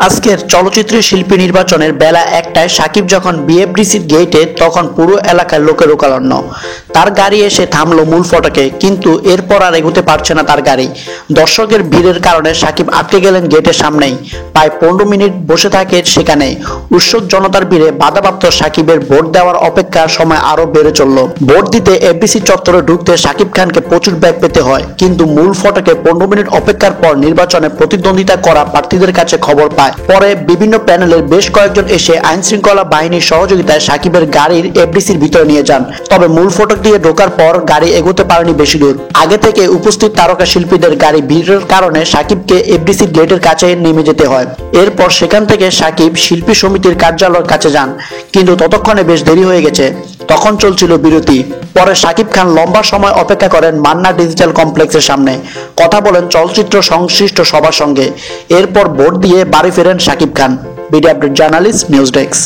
আজকের চলচ্চিত্রের শিল্পী নির্বাচনের বেলা একটায় সাকিব যখন বিএফডিসির গেটে তখন পুরো এলাকার লোকে লোকারণ্য। তার গাড়ি এসে থামলো মূল ফটকে, কিন্তু এরপর আর এগোতে পারছে না তার গাড়ি। দর্শকের ভিড়ের কারণে সাকিব আটকে গেলেন গেটের সামনেই। প্রায় 15 মিনিট বসে থাকে সেখানে। উৎসুক জনতার ভিড়ে বাধাপ্রাপ্ত সাকিবের ভোট দেওয়ার অপেক্ষার সময় আরো বেড়ে চলল। ভোট দিতে এফডিসি চত্বরে ঢুকতে সাকিব খানকে প্রচুর ব্যাগ পেতে হয়, কিন্তু মূল ফটকে 15 মিনিট অপেক্ষার পর নির্বাচনে প্রতিদ্বন্দ্বিতা করা প্রার্থীদের কাছে খবর পায়। পরে বিভিন্ন প্যানেলের বেশ কয়েকজন এসে আইন শৃঙ্খলা বাহিনীর সহযোগিতায় সাকিবের গাড়ির এফডিসির ভিতরে নিয়ে যান। তবে মূল ফটক দিয়ে ঢোকার পর গাড়ি এগোতে পারেনি বেশি দূর। আগে থেকে উপস্থিত তারকা শিল্পীদের গাড়ি ভিড়ের কারণে সাকিবকে এফডিসির গেটের কাছে নেমে যেতে হয়। এরপর সেখান থেকে সাকিব শিল্পী সমিতির কার্যালয়ের কাছে যান, কিন্তু ততক্ষণে বেশ দেরি হয়ে গেছে। তখন চলছিল বিরতি। পরে সাকিব খান লম্বা সময় অপেক্ষা করেন মান্না ডিজিটাল কমপ্লেক্সের সামনে, কথা বলেন চলচ্চিত্র সংশ্লিষ্ট সবার সঙ্গে। এরপর ভোট দিয়ে বাড়ি ফেরেন Shakib Khan. Video update journalist, news desk.